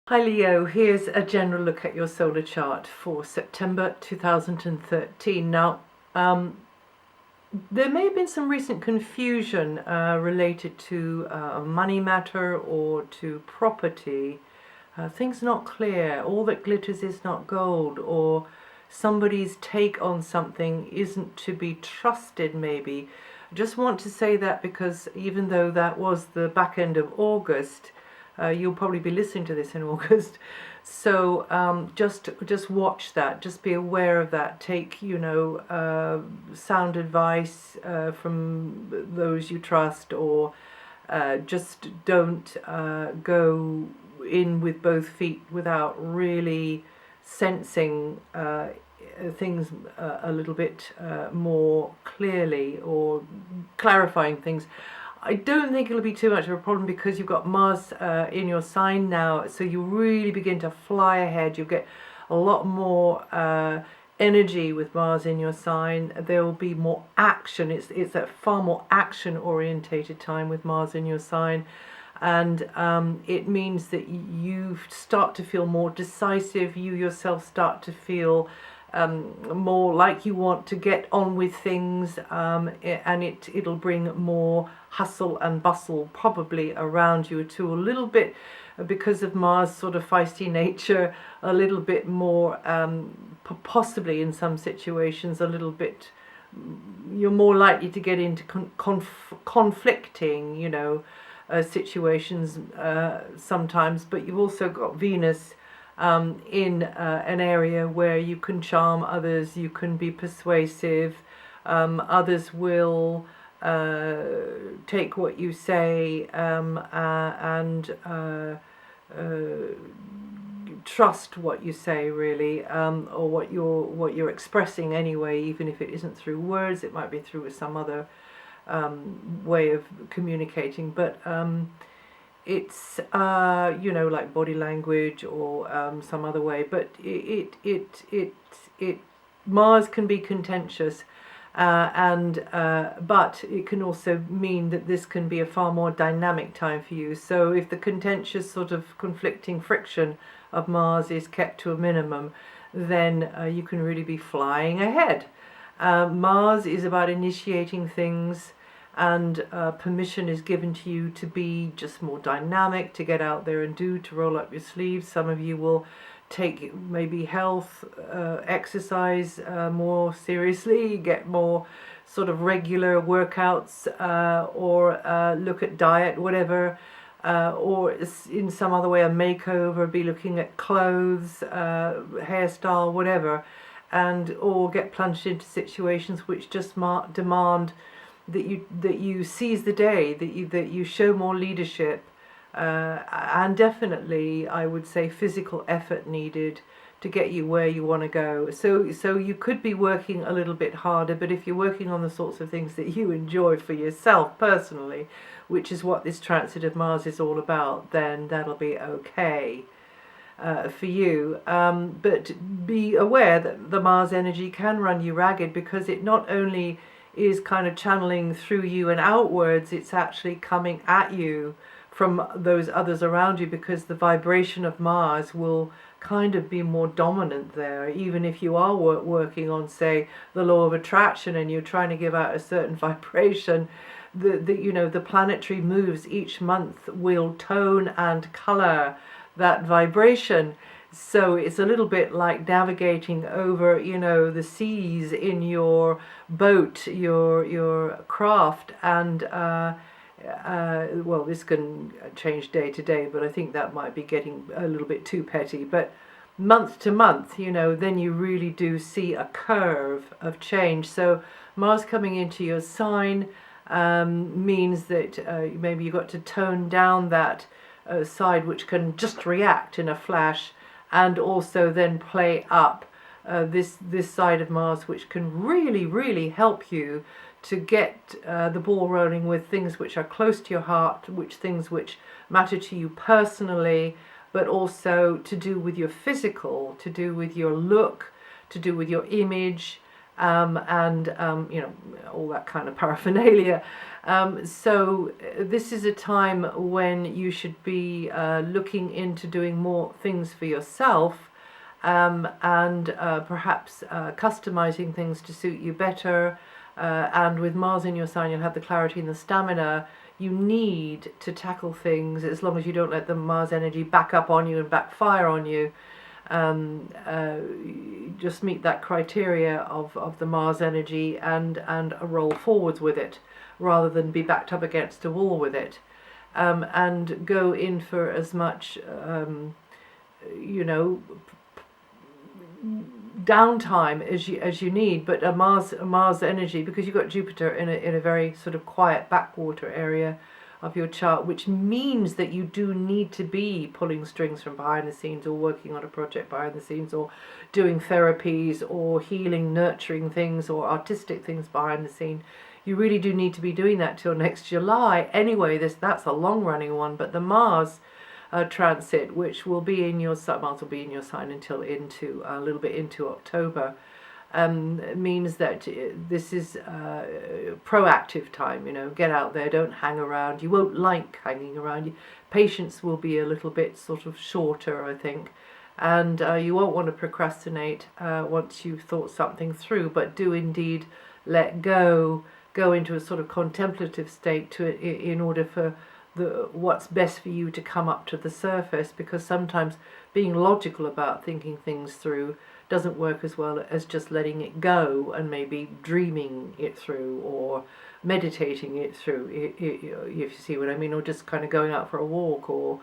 Hi Leo, here's a general look at your solar chart for September 2013. Now, there may have been some recent confusion related to a money matter or to property. Things not clear, all that glitters is not gold, or somebody's take on something isn't to be trusted maybe. I just want to say that because even though that was the back end of August, you'll probably be listening to this in August, so just watch that. Just be aware of that. Take sound advice from those you trust, or just don't go in with both feet without really sensing things a little bit more clearly, or clarifying things. I don't think it'll be too much of a problem because you've got Mars in your sign now, so you really begin to fly ahead. You'll get a lot more energy with Mars in your sign. There will be more action. It's a far more action orientated time with Mars in your sign, and it means that you start to feel more decisive. You yourself start to feel more like you want to get on with things, and it'll bring more hustle and bustle probably around you too, a little bit, because of Mars' sort of feisty nature, a little bit more, possibly in some situations, a little bit, you're more likely to get into conflicting, situations sometimes, but you've also got Venus in an area where you can charm others, you can be persuasive, others will take what you say and trust what you say, really, or what you're expressing anyway, even if it isn't through words. It might be through some other way of communicating, but it's like body language or some other way. But Mars can be contentious, but it can also mean that this can be a far more dynamic time for you. So if the contentious sort of conflicting friction of Mars is kept to a minimum, then you can really be flying ahead. Mars is about initiating things, and permission is given to you to be just more dynamic, to get out there and to roll up your sleeves. Some of you will take maybe health, exercise more seriously, get more sort of regular workouts, or look at diet, whatever, or in some other way a makeover, be looking at clothes, hairstyle, whatever, or get plunged into situations which just demand that you seize the day, that you show more leadership, and definitely I would say physical effort needed to get you where you want to go. So you could be working a little bit harder, but if you're working on the sorts of things that you enjoy for yourself personally, which is what this transit of Mars is all about, then that'll be okay for you. But be aware that the Mars energy can run you ragged, because it not only is kind of channeling through you and outwards, it's actually coming at you from those others around you, because the vibration of Mars will kind of be more dominant there. Even if you are working on, say, the law of attraction, and you're trying to give out a certain vibration, the planetary moves each month will tone and color that vibration. So it's a little bit like navigating over, the seas in your boat, your craft, and well, this can change day to day, but I think that might be getting a little bit too petty. But month to month, then you really do see a curve of change. So Mars coming into your sign means that maybe you've got to tone down that side which can just react in a flash, and also then play up this side of Mars which can really, really help you to get the ball rolling with things which are close to your heart, things which matter to you personally, but also to do with your physical, to do with your look, to do with your image, and all that kind of paraphernalia. So this is a time when you should be looking into doing more things for yourself, and perhaps customizing things to suit you better. And with Mars in your sign, you'll have the clarity and the stamina you need to tackle things, as long as you don't let the Mars energy back up on you and backfire on you. Just meet that criteria of the Mars energy and roll forwards with it, rather than be backed up against a wall with it. And go in for as much downtime as you need, but a Mars energy, because you've got Jupiter in a very sort of quiet backwater area of your chart, which means that you do need to be pulling strings from behind the scenes, or working on a project behind the scenes, or doing therapies, or healing, nurturing things, or artistic things behind the scene. You really do need to be doing that till next July. Anyway, that's a long-running one, but the Mars transit, which will be in your sign, Mars will be in your sign until into a little bit into October, means that this is proactive time. Get out there, don't hang around. You won't like hanging around. Patience will be a little bit sort of shorter, I think, and you won't want to procrastinate once you've thought something through, but do indeed let go into a sort of contemplative state in order for what's best for you to come up to the surface, because sometimes being logical about thinking things through doesn't work as well as just letting it go and maybe dreaming it through or meditating it through, if you see what I mean, or just kind of going out for a walk, or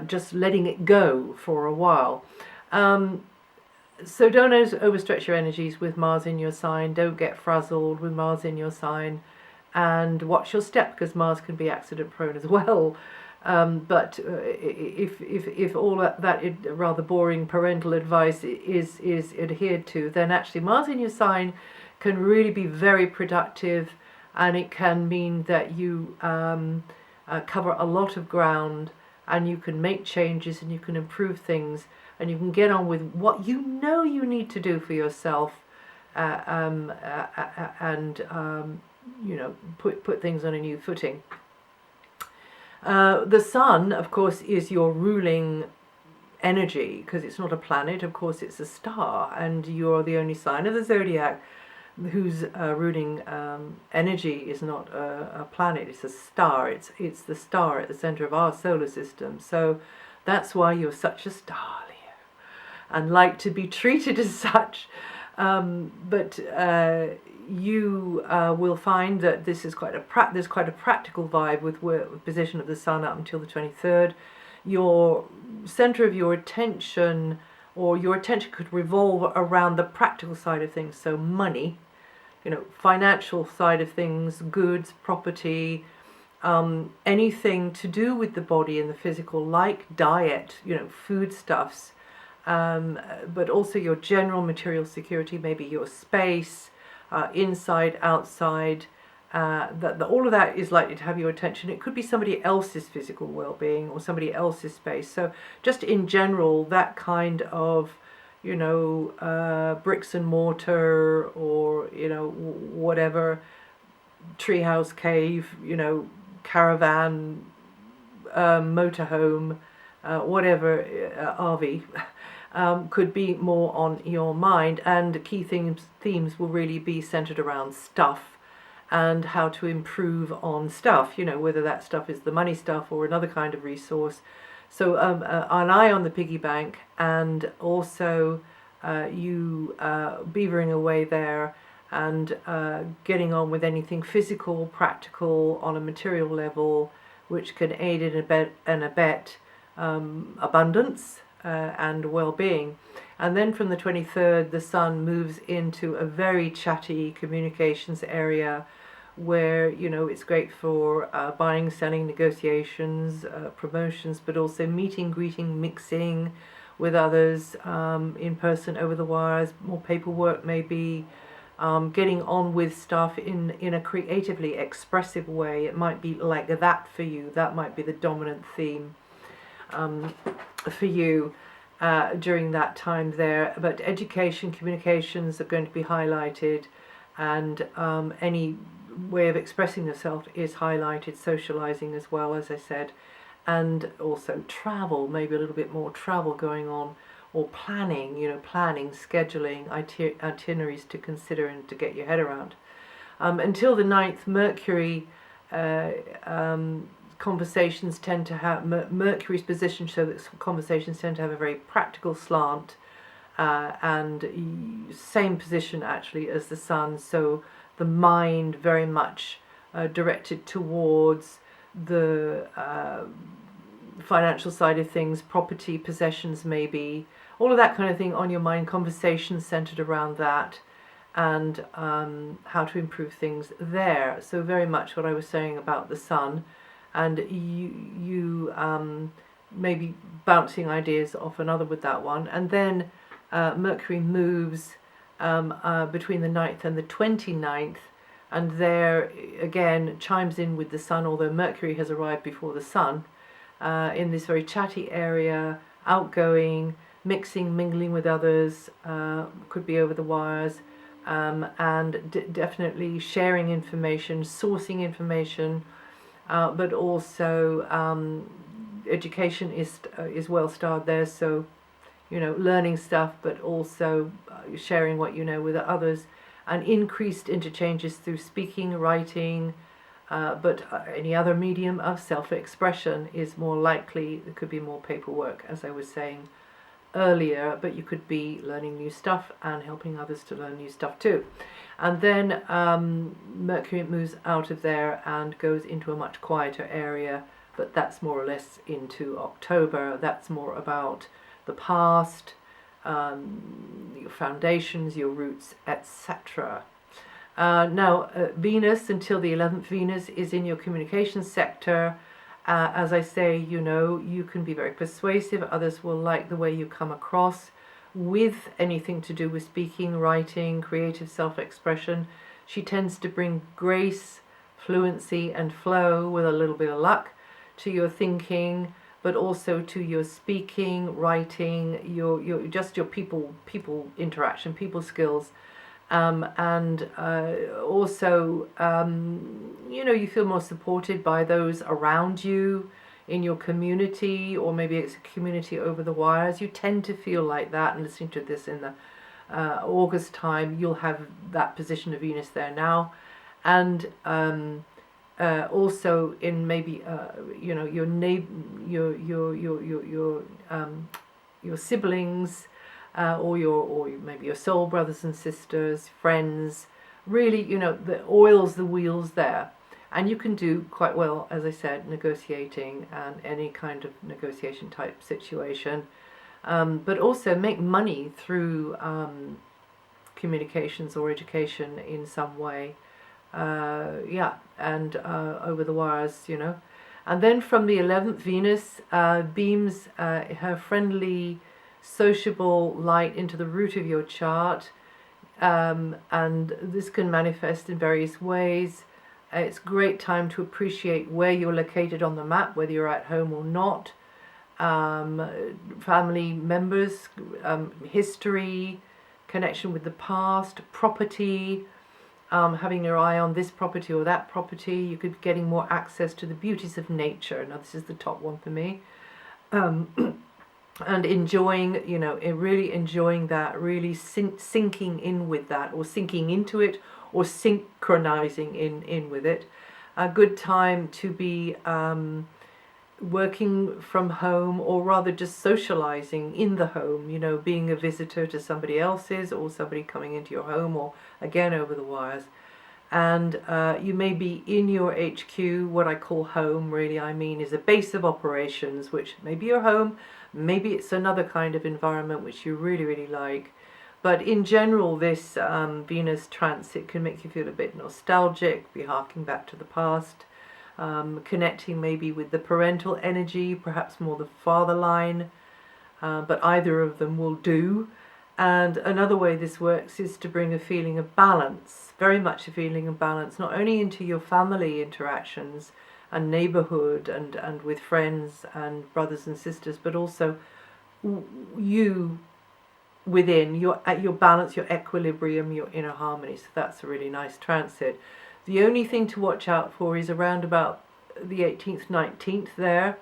just letting it go for a while. So don't overstretch your energies with Mars in your sign. Don't get frazzled with Mars in your sign. And watch your step, because Mars can be accident prone as well. But if all that rather boring parental advice is adhered to, then actually Mars in your sign can really be very productive, and it can mean that you cover a lot of ground, and you can make changes, and you can improve things, and you can get on with what you need to do for yourself, and put things on a new footing. The sun, of course, is your ruling energy, because it's not a planet, of course it's a star, and you're the only sign of the zodiac whose ruling energy is not a planet, it's a star. It's the star at the center of our solar system. So that's why you're such a star, Leo, and like to be treated as such. But you will find that this is there's quite a practical vibe with the position of the sun up until the 23rd. Your center of your attention, or your attention, could revolve around the practical side of things. So money, financial side of things, goods, property, anything to do with the body and the physical, like diet, foodstuffs, but also your general material security, maybe your space, inside, outside, all of that is likely to have your attention. It could be somebody else's physical well-being or somebody else's space. So just in general, that kind of, bricks and mortar, or, whatever, treehouse, cave, caravan, motorhome, whatever, RV, could be more on your mind, and key themes will really be centered around stuff and how to improve on stuff, whether that stuff is the money stuff or another kind of resource. So an eye on the piggy bank, and also you beavering away there and getting on with anything physical, practical, on a material level, which can aid and abet abundance and well-being. And then from the 23rd, the sun moves into a very chatty communications area, where it's great for buying, selling, negotiations, promotions, but also meeting, greeting, mixing with others, in person, over the wires, more paperwork maybe, getting on with stuff in a creatively expressive way. It might be like that for you. That might be the dominant theme for you. during that time there. But education, communications are going to be highlighted, and any way of expressing yourself is highlighted, socializing as well, as I said, and also travel, maybe a little bit more travel going on, or planning, planning, scheduling, itineraries to consider and to get your head around. Until the 9th, Mercury, conversations tend to have, Mercury's position so that conversations tend to have a very practical slant, and same position actually as the Sun, so the mind very much directed towards the financial side of things, property, possessions maybe, all of that kind of thing on your mind, conversations centered around that, and how to improve things there. So very much what I was saying about the Sun, and you maybe bouncing ideas off another with that one. And then Mercury moves between the 9th and the 29th, and there again chimes in with the Sun, although Mercury has arrived before the Sun, in this very chatty area, outgoing, mixing, mingling with others, could be over the wires, and definitely sharing information, sourcing information, but also education is well starred there, so learning stuff, but also sharing what you know with others, and increased interchanges through speaking, writing, but any other medium of self-expression is more likely. There could be more paperwork, as I was saying earlier, but you could be learning new stuff and helping others to learn new stuff too. And then Mercury moves out of there and goes into a much quieter area, but that's more or less into October. That's more about the past, your foundations, your roots, etc. Now, Venus, until the 11th, Venus is in your communications sector. As I say, you can be very persuasive. Others will like the way you come across with anything to do with speaking, writing, creative self-expression. She tends to bring grace, fluency, and flow, with a little bit of luck, to your thinking, but also to your speaking, writing, your people interaction, people skills, and also you feel more supported by those around you in your community, or maybe it's a community over the wires. You tend to feel like that, and listening to this in the August time, you'll have that position of Venus there now, and also in maybe your your siblings, or maybe your soul brothers and sisters, friends. Really, that oils the wheels there, and you can do quite well, as I said, negotiating and any kind of negotiation type situation, but also make money through communications or education in some way. And over the wires, And then from the 11th, Venus beams her friendly, sociable light into the root of your chart, and this can manifest in various ways. It's a great time to appreciate where you're located on the map, whether you're at home or not. Family members, history, connection with the past, property, having your eye on this property or that property. You could be getting more access to the beauties of nature. Now this is the top one for me. And enjoying, really enjoying that, really sinking in with that, or sinking into it, or synchronizing in with it. A good time to be working from home, or rather just socializing in the home, being a visitor to somebody else's, or somebody coming into your home, or again over the wires. And you may be in your HQ. What I call home, really, I mean, is a base of operations, which may be your home, maybe it's another kind of environment which you really, really like. But in general, this Venus transit can make you feel a bit nostalgic, be harking back to the past, connecting maybe with the parental energy, perhaps more the father line, but either of them will do. And another way this works is to bring a feeling of balance, very much a feeling of balance, not only into your family interactions and neighborhood and with friends and brothers and sisters, but also you within, you're at your balance, your equilibrium, your inner harmony. So that's a really nice transit. The only thing to watch out for is around about the 18th, 19th there,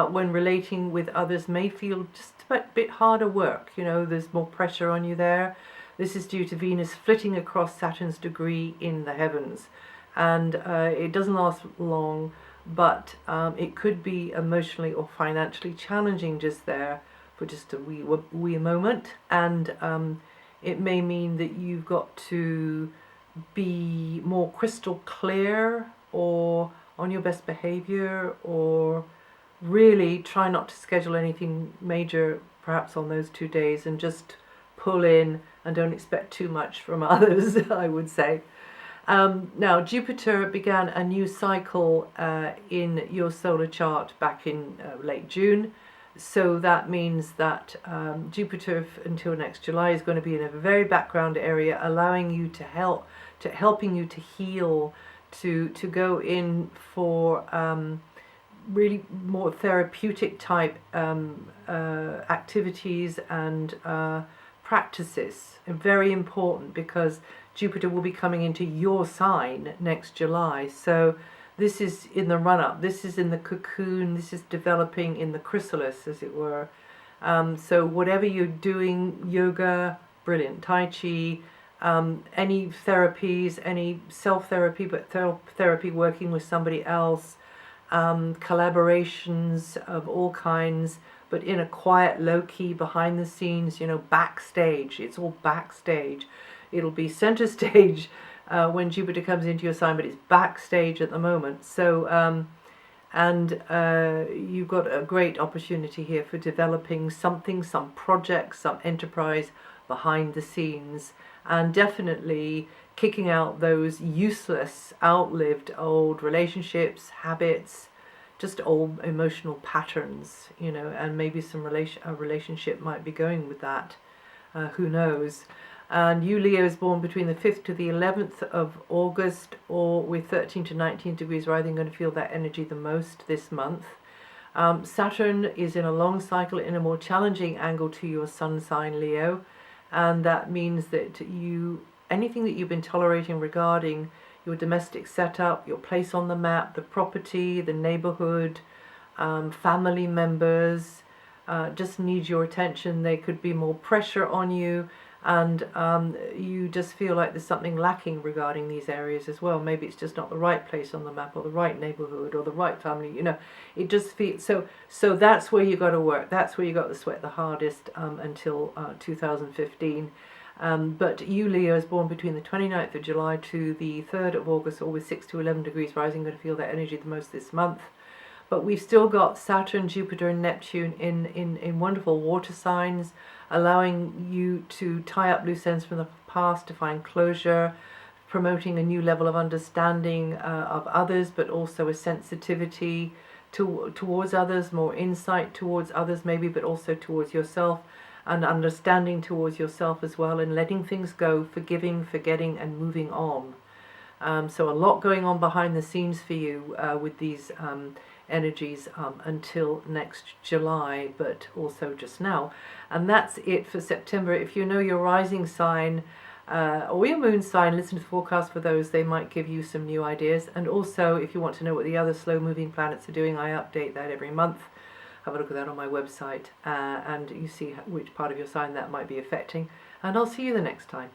when relating with others may feel just a bit harder work. You know, there's more pressure on you there. This is due to Venus flitting across Saturn's degree in the heavens. And it doesn't last long, but it could be emotionally or financially challenging just there for just a wee moment. And it may mean that you've got to be more crystal clear or on your best behavior, or really try not to schedule anything major perhaps on those 2 days, and just pull in and don't expect too much from others, I would say. Now, Jupiter began a new cycle in your solar chart back in late June. So that means that Jupiter until next July is going to be in a very background area, allowing you helping you to heal, to go in for really more therapeutic type activities and practices. And very important, because Jupiter will be coming into your sign next July. So this is in the run-up, this is in the cocoon, this is developing in the chrysalis, as it were. So whatever you're doing, yoga, brilliant, Tai Chi, any therapies, any self-therapy, but therapy working with somebody else, collaborations of all kinds, but in a quiet, low-key, behind the scenes, you know, backstage. It's all backstage. It'll be center stage when Jupiter comes into your sign, but it's backstage at the moment. So, you've got a great opportunity here for developing something, some project, some enterprise behind the scenes, and definitely kicking out those useless, outlived old relationships, habits, just old emotional patterns, you know, and maybe some relationship might be going with that. Who knows? And you, Leo, is born between the 5th to the 11th of August, or with 13 to 19 degrees rising, going to feel that energy the most this month. Saturn is in a long cycle in a more challenging angle to your sun sign, Leo, and that means that anything that you've been tolerating regarding your domestic setup, your place on the map, the property, the neighborhood, family members, just need your attention. There could be more pressure on you, and you just feel like there's something lacking regarding these areas as well. Maybe it's just not the right place on the map, or the right neighborhood, or the right family, you know. It just feels so that's where you got to work. That's where you got to sweat the hardest until 2015. But you, Leo, is born between the 29th of July to the 3rd of August, or with 6 to 11 degrees rising, going to feel that energy the most this month. But we've still got Saturn, Jupiter, and Neptune in wonderful water signs, allowing you to tie up loose ends from the past, to find closure, promoting a new level of understanding of others, but also a sensitivity towards others, more insight towards others maybe, but also towards yourself, and understanding towards yourself as well, and letting things go, forgiving, forgetting, and moving on. So a lot going on behind the scenes for you with these energies until next July, but also just now. And that's it for September. If you know your rising sign or your moon sign, listen to the forecast for those. They might give you some new ideas. And also, if you want to know what the other slow moving planets are doing, I update that every month. Have a look at that on my website, and you see which part of your sign that might be affecting. And I'll see you the next time.